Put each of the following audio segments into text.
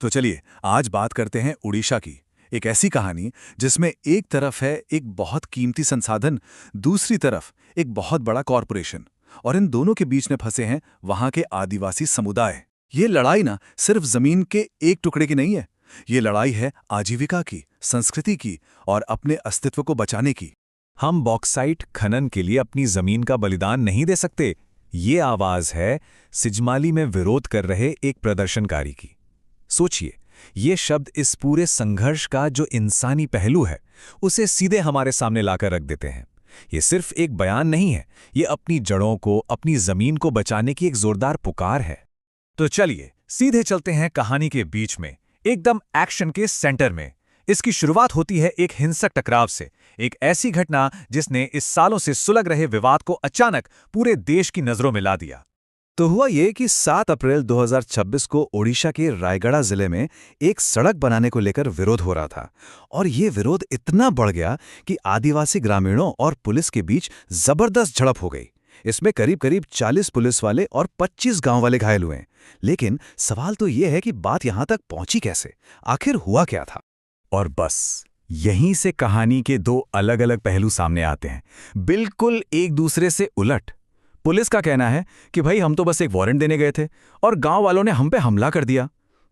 तो चलिए आज बात करते हैं उड़ीसा की। एक ऐसी कहानी जिसमें एक तरफ है एक बहुत कीमती संसाधन, दूसरी तरफ एक बहुत बड़ा कॉरपोरेशन, और इन दोनों के बीच में फंसे हैं वहां के आदिवासी समुदाय। ये लड़ाई ना सिर्फ जमीन के एक टुकड़े की नहीं है, ये लड़ाई है आजीविका की, संस्कृति की और अपने अस्तित्व को बचाने की। हम बॉक्साइट खनन के लिए अपनी जमीन का बलिदान नहीं दे सकते, ये आवाज है सिजमाली में विरोध कर रहे एक प्रदर्शनकारी की। सोचिए, ये शब्द इस पूरे संघर्ष का जो इंसानी पहलू है उसे सीधे हमारे सामने लाकर रख देते हैं। ये सिर्फ एक बयान नहीं है, ये अपनी जड़ों को, अपनी जमीन को बचाने की एक जोरदार पुकार है। तो चलिए सीधे चलते हैं कहानी के बीच में, एकदम एक्शन के सेंटर में। इसकी शुरुआत होती है एक हिंसक टकराव से, एक ऐसी घटना जिसने इस सालों से सुलग रहे विवाद को अचानक पूरे देश की नजरों में ला दिया। तो हुआ ये कि 7 अप्रैल 2026 को ओडिशा के रायगढ़ जिले में एक सड़क बनाने को लेकर विरोध हो रहा था, और ये विरोध इतना बढ़ गया कि आदिवासी ग्रामीणों और पुलिस के बीच जबरदस्त झड़प हो गई। इसमें करीब करीब 40 पुलिस वाले और 25 गांव वाले घायल हुए। लेकिन सवाल तो ये है कि बात यहां तक पहुंची कैसे, आखिर हुआ क्या था? और बस यहीं से कहानी के दो अलग अलग पहलू सामने आते हैं, बिल्कुल एक दूसरे से उलट। पुलिस का कहना है कि भाई हम तो बस एक वारंट देने गए थे और गांव वालों ने हम पे हमला कर दिया।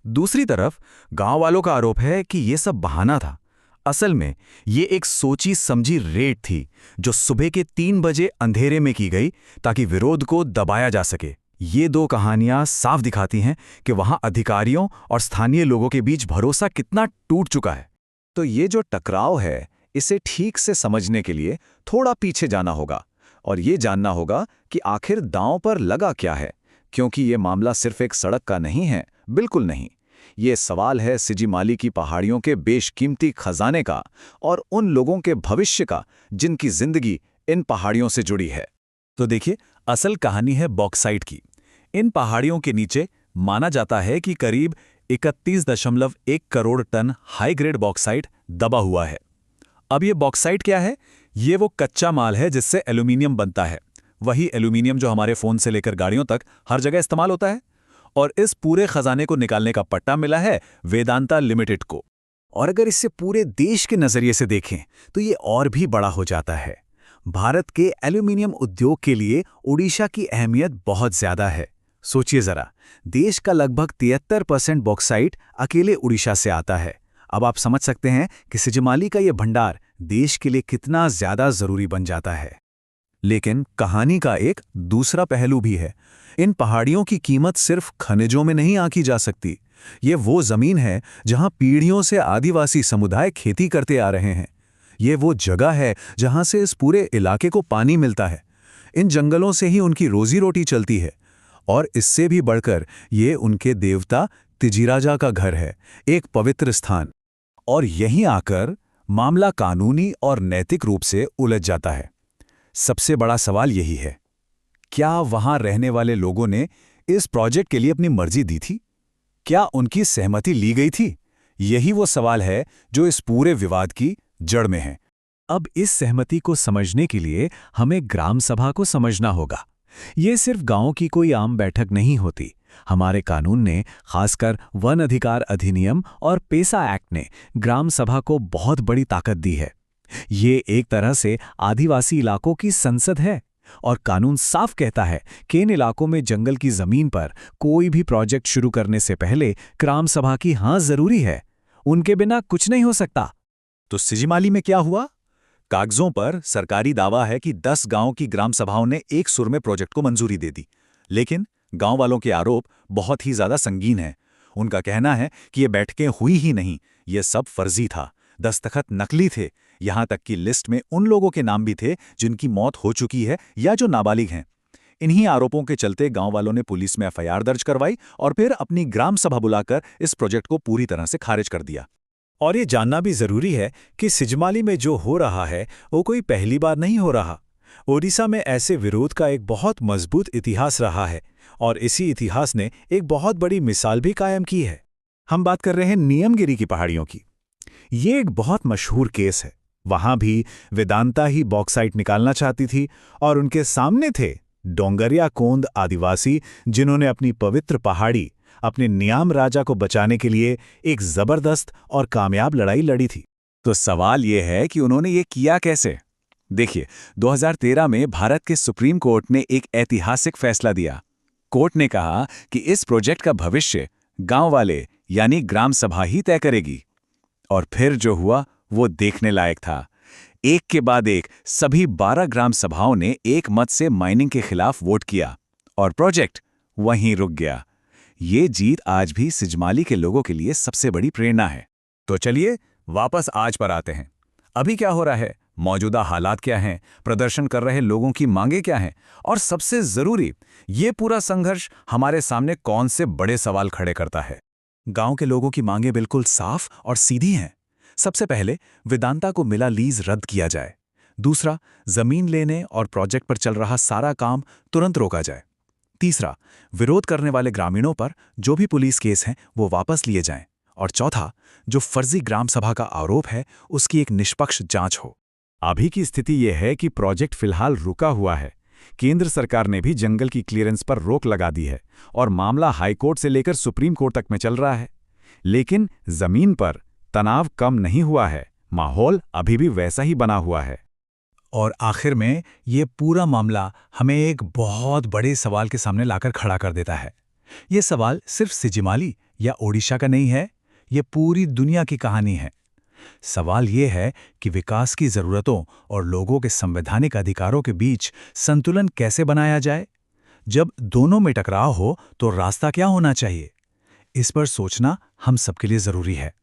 दूसरी तरफ गांव वालों का आरोप है कि ये सब बहाना था। असल में ये एक सोची समझी रेड थी जो सुबह के 3 बजे अंधेरे में की गई ताकि विरोध को दबाया जा सके। ये दो कहानियां साफ दिखाती हैं कि वहां अधिकारियों और स्थानीय लोगों के बीच भरोसा कितना टूट चुका है। तो ये जो टकराव है, इसे ठीक से समझने के लिए थोड़ा पीछे जाना होगा और ये जानना होगा कि आखिर दांव पर लगा क्या है, क्योंकि ये मामला सिर्फ एक सड़क का नहीं है, बिल्कुल नहीं। ये सवाल है सिजिमाली की पहाड़ियों के बेशकीमती खजाने का और उन लोगों के भविष्य का जिनकी जिंदगी इन पहाड़ियों से जुड़ी है। तो देखिए, असल कहानी है बॉक्साइट की। इन पहाड़ियों के नीचे माना जाता है कि करीब 31.1 crore tonne high grade bauxite दबा हुआ है। अब ये बॉक्साइट क्या है? ये वो कच्चा माल है जिससे एल्यूमिनियम बनता है, वही एल्यूमिनियम जो हमारे फोन से लेकर गाड़ियों तक हर जगह इस्तेमाल होता है। और इस पूरे खजाने को निकालने का पट्टा मिला है वेदांता लिमिटेड को। और अगर इसे पूरे देश के नजरिए से देखें तो ये और भी बड़ा हो जाता है। भारत के एल्यूमिनियम उद्योग के लिए ओडिशा की अहमियत बहुत ज्यादा है। सोचिए जरा, देश का लगभग 73% बॉक्साइट अकेले उड़ीसा से आता है। अब आप समझ सकते हैं कि सिजमाली का ये भंडार देश के लिए कितना ज्यादा जरूरी बन जाता है। लेकिन कहानी का एक दूसरा पहलू भी है। इन पहाड़ियों की कीमत सिर्फ खनिजों में नहीं आंकी जा सकती। ये वो जमीन है जहां पीढ़ियों से आदिवासी समुदाय खेती करते आ रहे हैं। ये वो जगह है जहां से इस पूरे इलाके को पानी मिलता है। इन जंगलों से ही उनकी रोजी रोटी चलती है। और इससे भी बढ़कर ये उनके देवता तिजिराजा का घर है, एक पवित्र स्थान। और यहीं आकर मामला कानूनी और नैतिक रूप से उलझ जाता है। सबसे बड़ा सवाल यही है, क्या वहां रहने वाले लोगों ने इस प्रोजेक्ट के लिए अपनी मर्जी दी थी? क्या उनकी सहमति ली गई थी? यही वो सवाल है जो इस पूरे विवाद की जड़ में है। अब इस सहमति को समझने के लिए हमें ग्राम सभा को समझना होगा। ये सिर्फ गांव की कोई आम बैठक नहीं होती। हमारे कानून ने, खासकर वन अधिकार अधिनियम और पेसा एक्ट ने, ग्राम सभा को बहुत बड़ी ताकत दी है। ये एक तरह से आदिवासी इलाकों की संसद है और कानून साफ कहता है कि इन इलाकों में जंगल की जमीन पर कोई भी प्रोजेक्ट शुरू करने से पहले ग्राम सभा की हाँ जरूरी है। उनके बिना कुछ नहीं हो सकता। तो सिजिमाली में क्या हुआ? कागजों पर सरकारी दावा है कि 10 गांव की ग्राम सभाओं ने एक सुर में प्रोजेक्ट को मंजूरी दे दी। लेकिन गांव वालों के आरोप बहुत ही ज्यादा संगीन है। उनका कहना है कि ये बैठकें हुई ही नहीं, ये सब फर्जी था, दस्तखत नकली थे। यहां तक कि लिस्ट में उन लोगों के नाम भी थे जिनकी मौत हो चुकी है या जो नाबालिग हैं। इन्हीं आरोपों के चलते गांव वालों ने पुलिस में एफआईआर दर्ज करवाई और फिर अपनी ग्राम सभा बुलाकर इस प्रोजेक्ट को पूरी तरह से खारिज कर दिया। और ये जानना भी जरूरी है कि सिजमाली में जो हो रहा है वो कोई पहली बार नहीं हो रहा। ओडिशा में ऐसे विरोध का एक बहुत मजबूत इतिहास रहा है और इसी इतिहास ने एक बहुत बड़ी मिसाल भी कायम की है। हम बात कर रहे हैं नियमगिरी की पहाड़ियों की। ये एक बहुत मशहूर केस है। वहां भी वेदांता ही बॉक्साइट निकालना चाहती थी और उनके सामने थे डोंगरिया कोंद आदिवासी, जिन्होंने अपनी पवित्र पहाड़ी अपने नियाम राजा को बचाने के लिए एक जबरदस्त और कामयाब लड़ाई लड़ी थी। तो सवाल ये है कि उन्होंने ये किया कैसे? देखिए, 2013 में भारत के सुप्रीम कोर्ट ने एक ऐतिहासिक फैसला दिया। कोर्ट ने कहा कि इस प्रोजेक्ट का भविष्य गांव वाले यानी ग्राम सभा ही तय करेगी। और फिर जो हुआ वो देखने लायक था। एक के बाद एक सभी 12 ग्राम सभाओं ने एक मत से माइनिंग के खिलाफ वोट किया और प्रोजेक्ट वहीं रुक गया। ये जीत आज भी सिजमाली के लोगों के लिए सबसे बड़ी प्रेरणा है। तो चलिए वापस आज पर आते हैं। अभी क्या हो रहा है, मौजूदा हालात क्या हैं, प्रदर्शन कर रहे लोगों की मांगें क्या हैं, और सबसे जरूरी, ये पूरा संघर्ष हमारे सामने कौन से बड़े सवाल खड़े करता है। गांव के लोगों की मांगें बिल्कुल साफ और सीधी हैं। सबसे पहले वेदांता को मिला लीज रद्द किया जाए। दूसरा, जमीन लेने और प्रोजेक्ट पर चल रहा सारा काम तुरंत रोका जाए। तीसरा, विरोध करने वाले ग्रामीणों पर जो भी पुलिस केस हैं वो वापस लिए जाएं। और चौथा, जो फर्जी ग्राम सभा का आरोप है उसकी एक निष्पक्ष जांच हो। अभी की स्थिति यह है कि प्रोजेक्ट फिलहाल रुका हुआ है। केंद्र सरकार ने भी जंगल की क्लियरेंस पर रोक लगा दी है और मामला हाईकोर्ट से लेकर सुप्रीम कोर्ट तक में चल रहा है। लेकिन जमीन पर तनाव कम नहीं हुआ है, माहौल अभी भी वैसा ही बना हुआ है। और आखिर में ये पूरा मामला हमें एक बहुत बड़े सवाल के सामने लाकर खड़ा कर देता है। ये सवाल सिर्फ सिजिमाली या ओडिशा का नहीं है, ये पूरी दुनिया की कहानी है। सवाल ये है कि विकास की ज़रूरतों और लोगों के संवैधानिक अधिकारों के बीच संतुलन कैसे बनाया जाए। जब दोनों में टकराव हो तो रास्ता क्या होना चाहिए, इस पर सोचना हम सबके लिए ज़रूरी है।